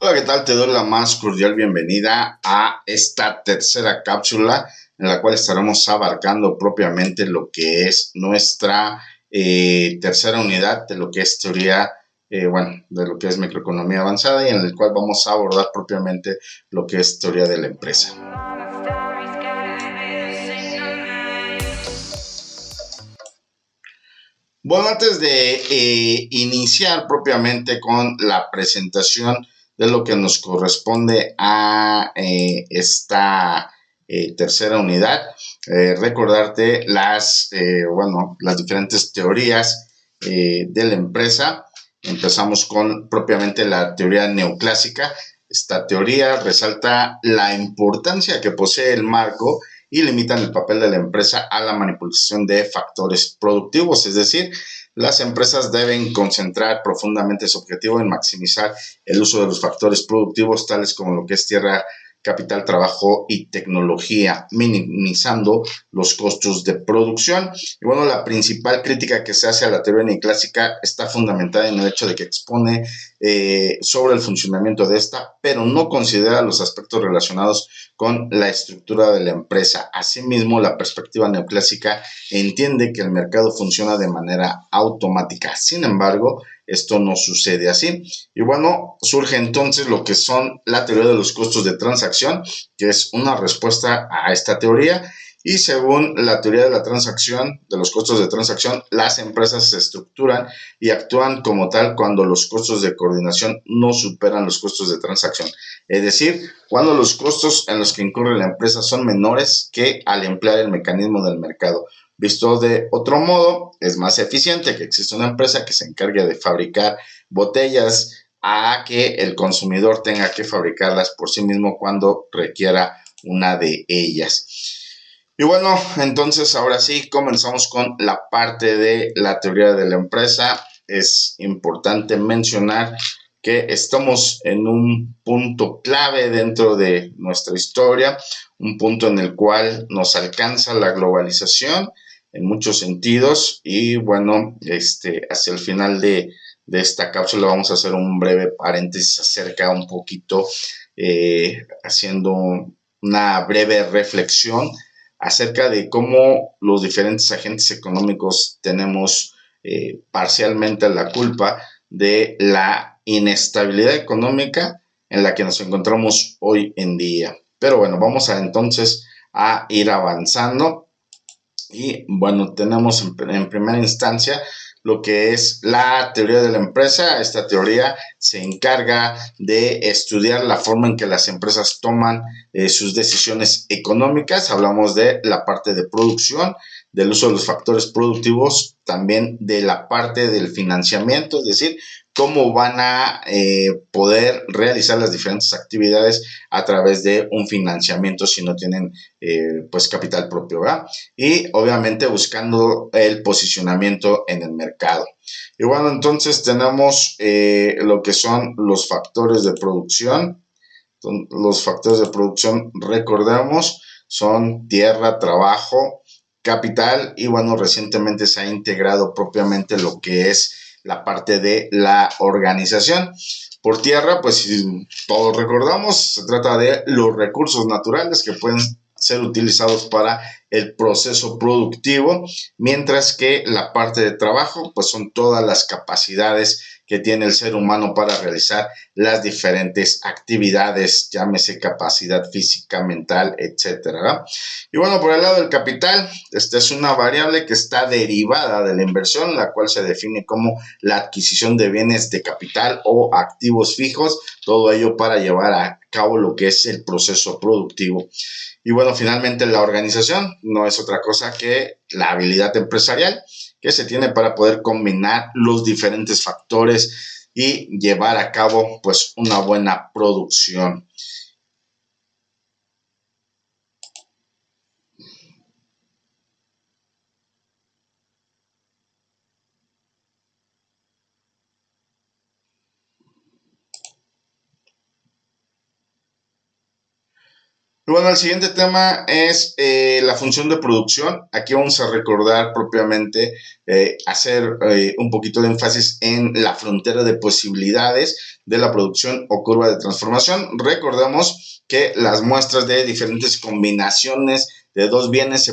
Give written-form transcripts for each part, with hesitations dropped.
Hola, ¿qué tal? Te doy la más cordial bienvenida a esta tercera cápsula en la cual estaremos abarcando propiamente lo que es nuestra tercera unidad de lo que es teoría, de lo que es microeconomía avanzada y en el cual vamos a abordar propiamente lo que es teoría de la empresa. Bueno, antes de iniciar propiamente con la presentación de lo que nos corresponde a esta tercera unidad, recordarte las diferentes teorías de la empresa. Empezamos con propiamente la teoría neoclásica. Esta teoría resalta la importancia que posee el marco y limitan el papel de la empresa a la manipulación de factores productivos, es decir, las empresas deben concentrar profundamente su objetivo en maximizar el uso de los factores productivos, tales como lo que es tierra, capital, trabajo y tecnología, minimizando los costos de producción. Y bueno, la principal crítica que se hace a la teoría neoclásica está fundamentada en el hecho de que expone sobre el funcionamiento de esta, pero no considera los aspectos relacionados con la estructura de la empresa. Asimismo, la perspectiva neoclásica entiende que el mercado funciona de manera automática. Sin embargo, esto no sucede así. Y bueno, surge entonces lo que son la teoría de los costos de transacción, que es una respuesta a esta teoría. Y según la teoría de la transacción, de los costos de transacción, las empresas se estructuran y actúan como tal cuando los costos de coordinación no superan los costos de transacción. Es decir, cuando los costos en los que incurre la empresa son menores que al emplear el mecanismo del mercado. Visto de otro modo, es más eficiente que exista una empresa que se encargue de fabricar botellas a que el consumidor tenga que fabricarlas por sí mismo cuando requiera una de ellas. Y bueno, entonces ahora sí comenzamos con la parte de la teoría de la empresa. Es importante mencionar que estamos en un punto clave dentro de nuestra historia, un punto en el cual nos alcanza la globalización en muchos sentidos y bueno, hacia el final de esta cápsula vamos a hacer un breve paréntesis acerca un poquito, haciendo una breve reflexión acerca de cómo los diferentes agentes económicos tenemos parcialmente la culpa de la inestabilidad económica en la que nos encontramos hoy en día. Pero bueno, vamos a entonces a ir avanzando. Y bueno, tenemos en primera instancia lo que es la teoría de la empresa. Esta teoría se encarga de estudiar la forma en que las empresas toman sus decisiones económicas. Hablamos de la parte de producción, del uso de los factores productivos, también de la parte del financiamiento, es decir, cómo van a poder realizar las diferentes actividades a través de un financiamiento si no tienen pues capital propio, ¿verdad? Y obviamente buscando el posicionamiento en el mercado. Y bueno, entonces tenemos lo que son los factores de producción. Los factores de producción, recordemos, son tierra, trabajo, capital y bueno, recientemente se ha integrado propiamente lo que es la parte de la organización. Por tierra, pues todos recordamos, se trata de los recursos naturales que pueden ser utilizados para el proceso productivo, mientras que la parte de trabajo, pues son todas las capacidades que tiene el ser humano para realizar las diferentes actividades, llámese capacidad física, mental, etcétera, ¿verdad? Y bueno, por el lado del capital, esta es una variable que está derivada de la inversión, la cual se define como la adquisición de bienes de capital o activos fijos, todo ello para llevar a cabo lo que es el proceso productivo. Y bueno, finalmente la organización no es otra cosa que la habilidad empresarial que se tiene para poder combinar los diferentes factores y llevar a cabo pues una buena producción. Y bueno, el siguiente tema es la función de producción. Aquí vamos a recordar propiamente, hacer un poquito de énfasis en la frontera de posibilidades de la producción o curva de transformación. Recordemos que las muestras de diferentes combinaciones de dos bienes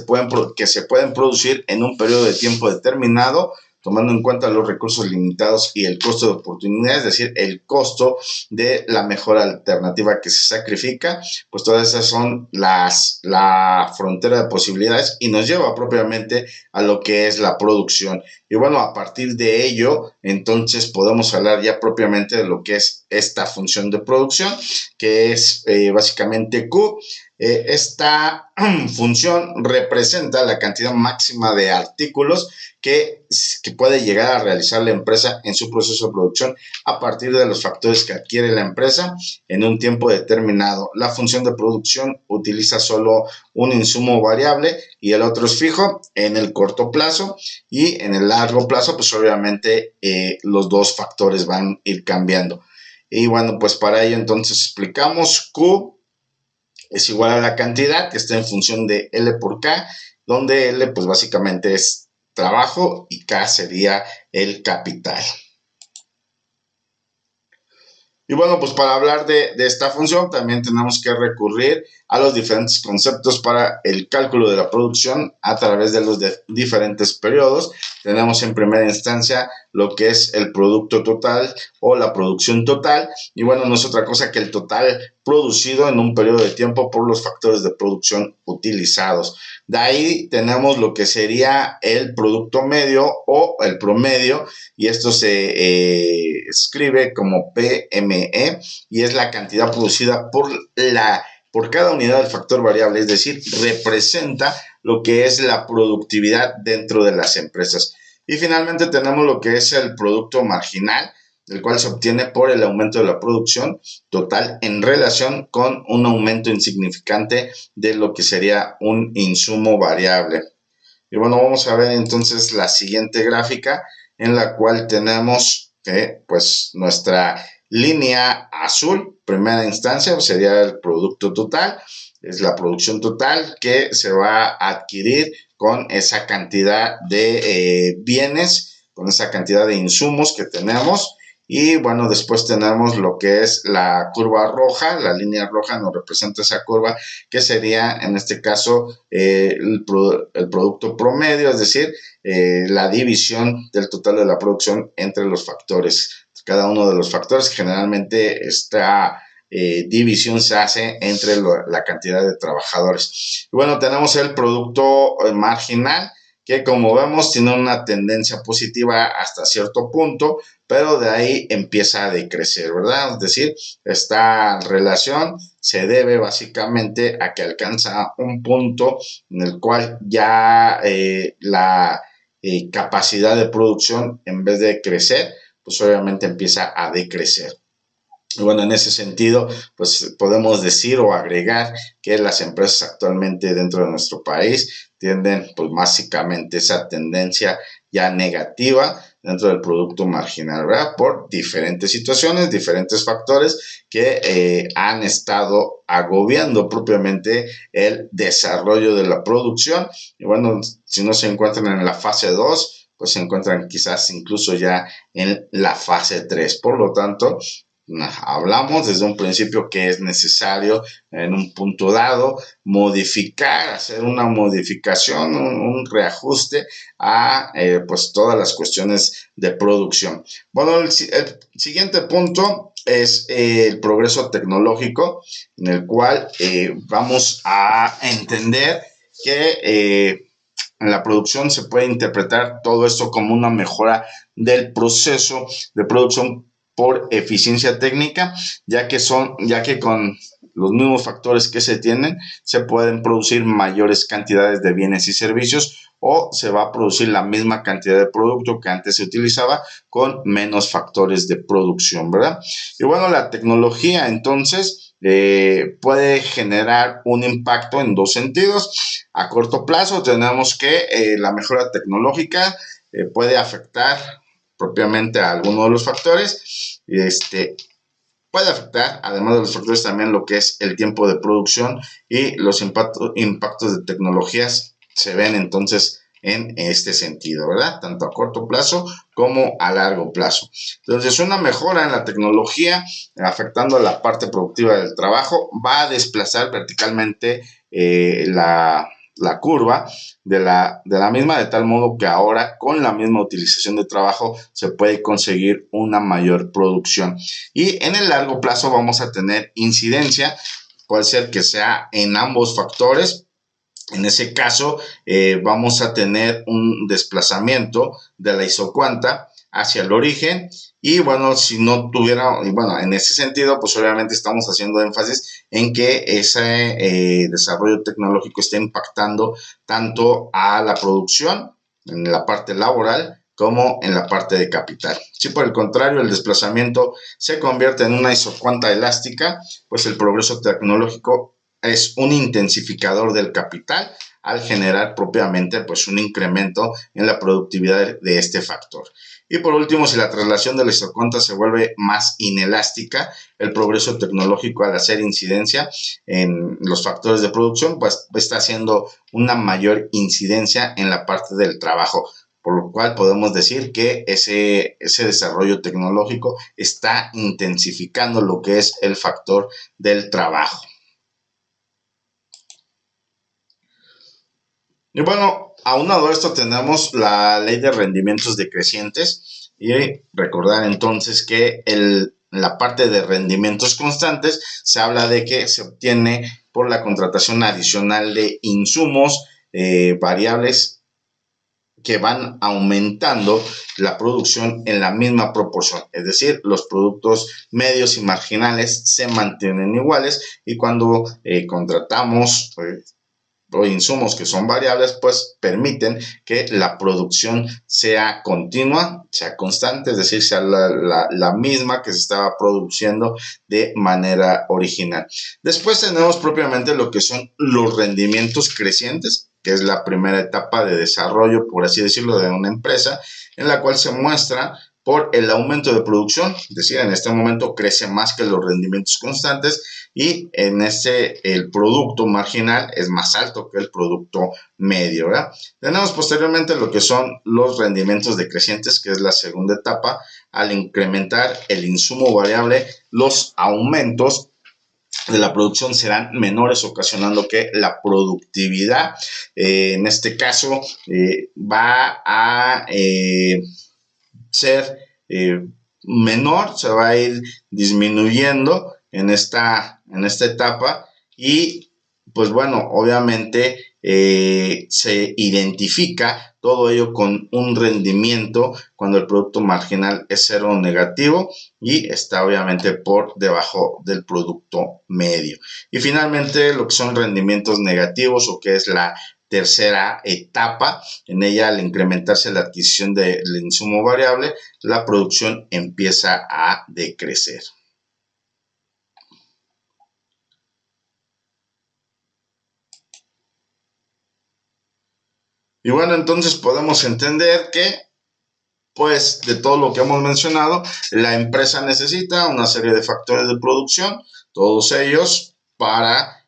que se pueden producir en un periodo de tiempo determinado, tomando en cuenta los recursos limitados y el costo de oportunidad, es decir, el costo de la mejor alternativa que se sacrifica, pues todas esas son la frontera de posibilidades y nos lleva propiamente a lo que es la producción. Y bueno, a partir de ello, entonces podemos hablar ya propiamente de lo que es esta función de producción, que es básicamente Q. Esta función representa la cantidad máxima de artículos que puede llegar a realizar la empresa en su proceso de producción a partir de los factores que adquiere la empresa en un tiempo determinado. La función de producción utiliza solo un insumo variable y el otro es fijo en el corto plazo, y en el largo plazo pues obviamente los dos factores van a ir cambiando. Y bueno, pues para ello entonces explicamos Q es igual a la cantidad que está en función de L por K, donde L pues básicamente es trabajo y K sería el capital. Y bueno, pues para hablar de esta función también tenemos que recurrir a los diferentes conceptos para el cálculo de la producción a través de los diferentes periodos. Tenemos en primera instancia lo que es el producto total o la producción total. Y bueno, no es otra cosa que el total producido en un periodo de tiempo por los factores de producción utilizados. De ahí tenemos lo que sería el producto medio o el promedio, y esto se escribe como PME y es la cantidad producida por cada unidad del factor variable, es decir, representa lo que es la productividad dentro de las empresas. Y finalmente tenemos lo que es el producto marginal, el cual se obtiene por el aumento de la producción total en relación con un aumento insignificante de lo que sería un insumo variable. Y bueno, vamos a ver entonces la siguiente gráfica, en la cual tenemos pues nuestra línea azul, primera instancia, pues sería el producto total, es la producción total que se va a adquirir con esa cantidad de bienes, con esa cantidad de insumos que tenemos. Y bueno, después tenemos lo que es la curva roja, la línea roja nos representa esa curva que sería en este caso el producto promedio, es decir, la división del total de la producción entre los factores. Cada uno de los factores, generalmente esta división se hace entre la cantidad de trabajadores. Y bueno, tenemos el producto marginal, que como vemos tiene una tendencia positiva hasta cierto punto, pero de ahí empieza a decrecer, ¿verdad? Es decir, esta relación se debe básicamente a que alcanza un punto en el cual ya la capacidad de producción, en vez de crecer, pues obviamente empieza a decrecer. Y bueno, en ese sentido, pues podemos decir o agregar que las empresas actualmente dentro de nuestro país tienden pues básicamente esa tendencia ya negativa dentro del producto marginal, ¿verdad? Por diferentes situaciones, diferentes factores que han estado agobiando propiamente el desarrollo de la producción. Y bueno, si no se encuentran en la fase 2, pues se encuentran quizás incluso ya en la fase 3. Por lo tanto, hablamos desde un principio que es necesario en un punto dado modificar, hacer una modificación, un reajuste a pues todas las cuestiones de producción. Bueno, el siguiente punto es el progreso tecnológico, en el cual vamos a entender que en la producción se puede interpretar todo esto como una mejora del proceso de producción por eficiencia técnica, ya que con los mismos factores que se tienen, se pueden producir mayores cantidades de bienes y servicios, o se va a producir la misma cantidad de producto que antes se utilizaba con menos factores de producción, ¿verdad? Y bueno, la tecnología entonces puede generar un impacto en dos sentidos. A corto plazo tenemos que la mejora tecnológica puede afectar propiamente a alguno de los factores, puede afectar, además de los factores, también lo que es el tiempo de producción y los impactos de tecnologías se ven entonces en este sentido, ¿verdad? Tanto a corto plazo como a largo plazo. Entonces, una mejora en la tecnología afectando a la parte productiva del trabajo va a desplazar verticalmente la curva de la misma, de tal modo que ahora con la misma utilización de trabajo se puede conseguir una mayor producción. Y en el largo plazo vamos a tener incidencia, puede ser que sea en ambos factores. En ese caso, vamos a tener un desplazamiento de la isocuanta hacia el origen. Y bueno, si no tuviera, y bueno, en ese sentido, pues obviamente estamos haciendo énfasis en que ese desarrollo tecnológico está impactando tanto a la producción, en la parte laboral, como en la parte de capital. Si por el contrario el desplazamiento se convierte en una isocuanta elástica, pues el progreso tecnológico es un intensificador del capital al generar propiamente pues un incremento en la productividad de este factor. Y por último, si la traslación de la isoconta se vuelve más inelástica, el progreso tecnológico al hacer incidencia en los factores de producción, pues está haciendo una mayor incidencia en la parte del trabajo, por lo cual podemos decir que ese desarrollo tecnológico está intensificando lo que es el factor del trabajo. Y bueno, aunado a esto tenemos la ley de rendimientos decrecientes y recordar entonces que la parte de rendimientos constantes se habla de que se obtiene por la contratación adicional de insumos variables que van aumentando la producción en la misma proporción, es decir, los productos medios y marginales se mantienen iguales y cuando contratamos o insumos que son variables, pues permiten que la producción sea continua, sea constante, es decir, sea la misma que se estaba produciendo de manera original. Después tenemos propiamente lo que son los rendimientos crecientes, que es la primera etapa de desarrollo, por así decirlo, de una empresa, en la cual se muestra por el aumento de producción, es decir, en este momento crece más que los rendimientos constantes y en el producto marginal es más alto que el producto medio, ¿verdad? Tenemos posteriormente lo que son los rendimientos decrecientes, que es la segunda etapa, al incrementar el insumo variable, los aumentos de la producción serán menores, ocasionando que la productividad, en este caso, va a ser menor, se va a ir disminuyendo en esta etapa y pues bueno, obviamente se identifica todo ello con un rendimiento cuando el producto marginal es cero o negativo y está obviamente por debajo del producto medio. Y finalmente lo que son rendimientos negativos o que es la tercera etapa, en ella al incrementarse la adquisición del insumo variable, la producción empieza a decrecer. Y bueno, entonces podemos entender que, pues, de todo lo que hemos mencionado, la empresa necesita una serie de factores de producción, todos ellos para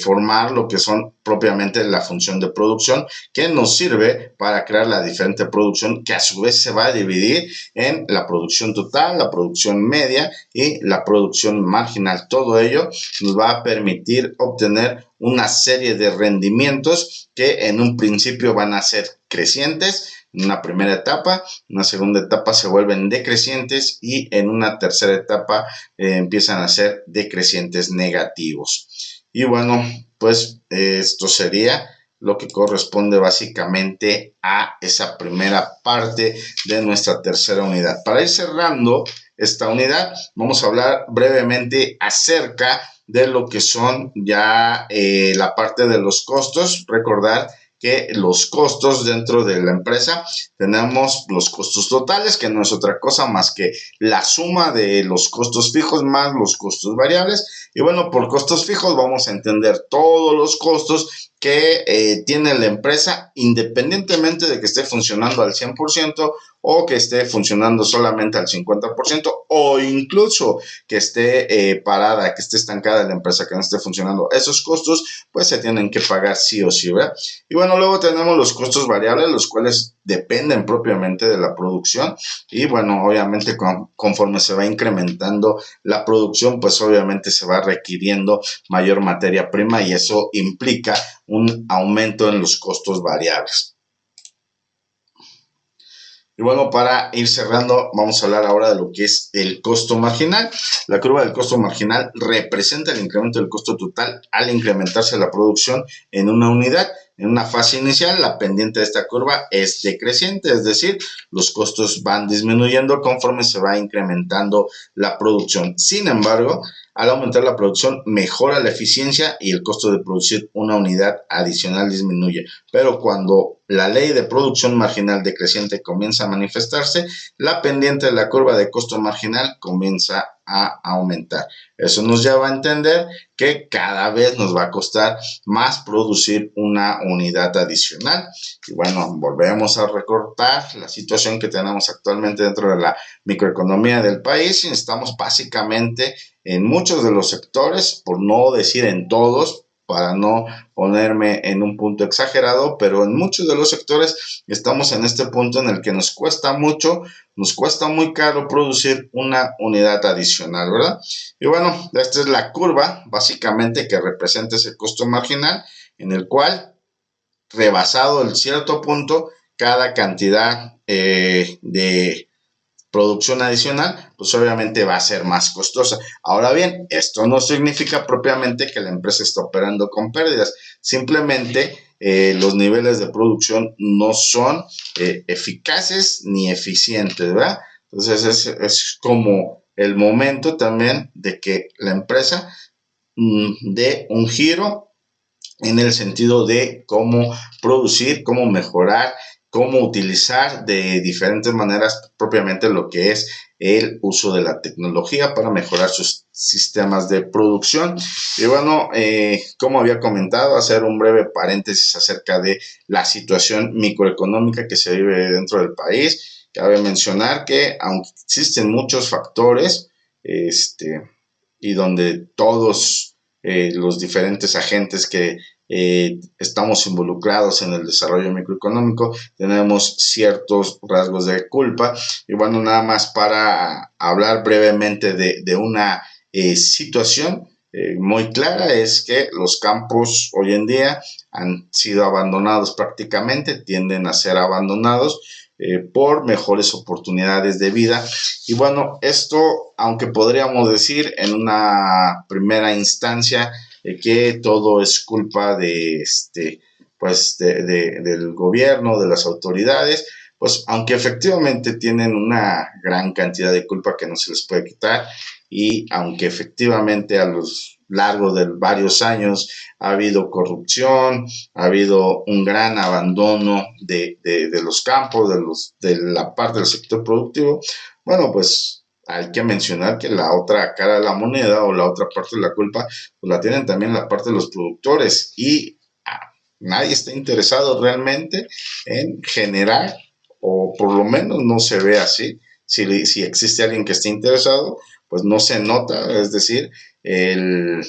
formar lo que son propiamente la función de producción, que nos sirve para crear la diferente producción que a su vez se va a dividir en la producción total, la producción media y la producción marginal. Todo ello nos va a permitir obtener una serie de rendimientos que en un principio van a ser crecientes. En una primera etapa, en una segunda etapa se vuelven decrecientes y en una tercera etapa empiezan a ser decrecientes negativos. Y bueno, pues esto sería lo que corresponde básicamente a esa primera parte de nuestra tercera unidad. Para ir cerrando esta unidad, vamos a hablar brevemente acerca de lo que son ya la parte de los costos. Recordar que los costos dentro de la empresa tenemos los costos totales, que no es otra cosa más que la suma de los costos fijos más los costos variables. Y bueno, por costos fijos vamos a entender todos los costos que tiene la empresa, independientemente de que esté funcionando al 100% o que esté funcionando solamente al 50% o incluso que esté parada, que esté estancada la empresa, que no esté funcionando. Esos costos pues se tienen que pagar sí o sí, ¿verdad? Y bueno, luego tenemos los costos variables, los cuales dependen propiamente de la producción y bueno, obviamente conforme se va incrementando la producción, pues obviamente se va requiriendo mayor materia prima y eso implica un aumento en los costos variables. Y bueno, para ir cerrando, vamos a hablar ahora de lo que es el costo marginal. La curva del costo marginal representa el incremento del costo total al incrementarse la producción en una unidad. En una fase inicial, la pendiente de esta curva es decreciente, es decir, los costos van disminuyendo conforme se va incrementando la producción. Sin embargo, al aumentar la producción, mejora la eficiencia y el costo de producir una unidad adicional disminuye. Pero cuando la ley de producción marginal decreciente comienza a manifestarse, la pendiente de la curva de costo marginal comienza a aumentar. Eso nos lleva a entender que cada vez nos va a costar más producir una unidad adicional. Y bueno, volvemos a recortar la situación que tenemos actualmente dentro de la microeconomía del país y estamos básicamente en muchos de los sectores, por no decir en todos, para no ponerme en un punto exagerado, pero en muchos de los sectores estamos en este punto en el que nos cuesta mucho, nos cuesta muy caro producir una unidad adicional, ¿verdad? Y bueno, esta es la curva básicamente que representa ese costo marginal en el cual, rebasado el cierto punto, cada cantidad de producción adicional, pues obviamente va a ser más costosa. Ahora bien, esto no significa propiamente que la empresa está operando con pérdidas, simplemente los niveles de producción no son eficaces ni eficientes, ¿verdad? Entonces es como el momento también de que la empresa dé un giro en el sentido de cómo producir, cómo mejorar, cómo utilizar de diferentes maneras propiamente lo que es el uso de la tecnología para mejorar sus sistemas de producción. Y bueno, como había comentado, hacer un breve paréntesis acerca de la situación microeconómica que se vive dentro del país. Cabe mencionar que aunque existen muchos factores, y donde todos los diferentes agentes que estamos involucrados en el desarrollo microeconómico, tenemos ciertos rasgos de culpa. Y bueno, nada más para hablar brevemente de una situación muy clara, es que los campos hoy en día han sido abandonados prácticamente, tienden a ser abandonados por mejores oportunidades de vida. Y bueno, esto, aunque podríamos decir en una primera instancia que todo es culpa de del gobierno, de las autoridades, pues aunque efectivamente tienen una gran cantidad de culpa que no se les puede quitar y aunque efectivamente a los largo de varios años ha habido corrupción, ha habido un gran abandono de los campos, de la parte del sector productivo, bueno, pues hay que mencionar que la otra cara de la moneda o la otra parte de la culpa, pues la tienen también la parte de los productores y nadie está interesado realmente en generar, o por lo menos no se ve así. Si existe alguien que esté interesado, pues no se nota, es decir, el,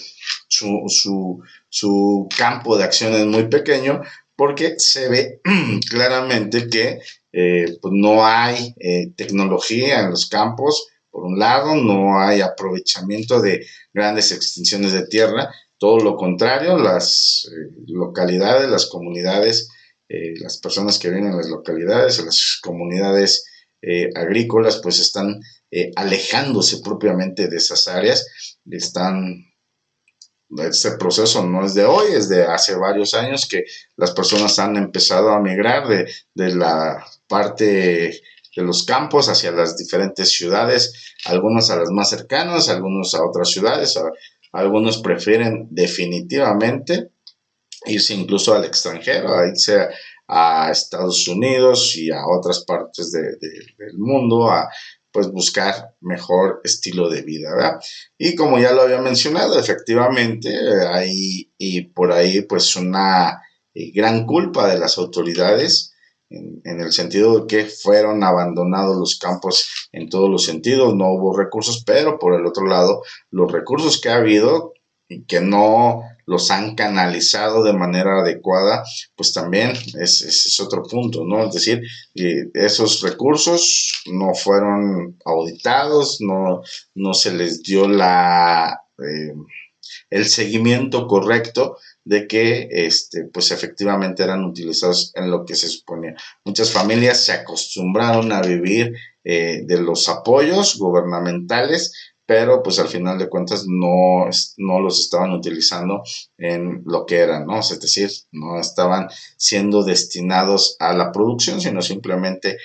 su campo de acción es muy pequeño porque se ve claramente que pues no hay tecnología en los campos, por un lado, no hay aprovechamiento de grandes extensiones de tierra, todo lo contrario, las localidades, las comunidades, las personas que viven en las localidades, las comunidades agrícolas, pues están alejándose propiamente de esas áreas, este proceso no es de hoy, es de hace varios años que las personas han empezado a migrar de la parte de los campos hacia las diferentes ciudades, algunos a las más cercanas, algunos a otras ciudades, algunos prefieren definitivamente irse incluso al extranjero, a irse a Estados Unidos y a otras partes del mundo, a pues buscar mejor estilo de vida, ¿verdad? Y como ya lo había mencionado, efectivamente hay y por ahí pues una gran culpa de las autoridades, en el sentido de que fueron abandonados los campos en todos los sentidos, no hubo recursos, pero por el otro lado, los recursos que ha habido y que no los han canalizado de manera adecuada, pues también es otro punto, ¿no? Es decir, esos recursos no fueron auditados, no se les dio el seguimiento correcto de que pues efectivamente eran utilizados en lo que se suponía. Muchas familias se acostumbraron a vivir de los apoyos gubernamentales, pero pues al final de cuentas no los estaban utilizando en lo que eran, ¿no? Es decir, no estaban siendo destinados a la producción, sino simplemente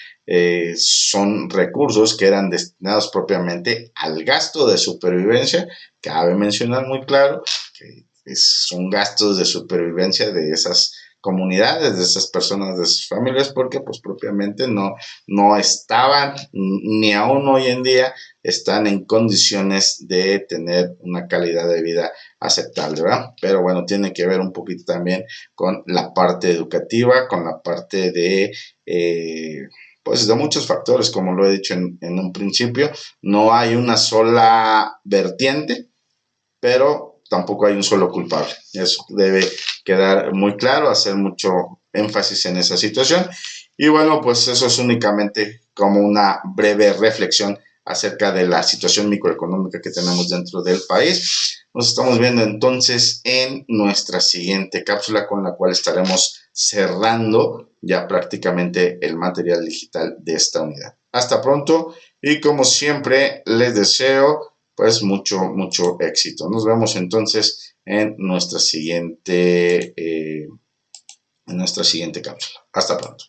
son recursos que eran destinados propiamente al gasto de supervivencia. Cabe mencionar muy claro que son gastos de supervivencia de esas comunidades, de esas personas, de sus familias, porque pues propiamente no estaban, ni aún hoy en día están en condiciones de tener una calidad de vida aceptable, ¿verdad? Pero bueno, tiene que ver un poquito también con la parte educativa, con la parte de pues de muchos factores, como lo he dicho en un principio. No hay una sola vertiente, pero tampoco hay un solo culpable. Eso debe quedar muy claro, hacer mucho énfasis en esa situación. Y bueno, pues eso es únicamente como una breve reflexión acerca de la situación microeconómica que tenemos dentro del país. Nos estamos viendo entonces en nuestra siguiente cápsula, con la cual estaremos cerrando ya prácticamente el material digital de esta unidad. Hasta pronto, y como siempre les deseo pues mucho éxito. Nos vemos entonces en nuestra siguiente cápsula. Hasta pronto.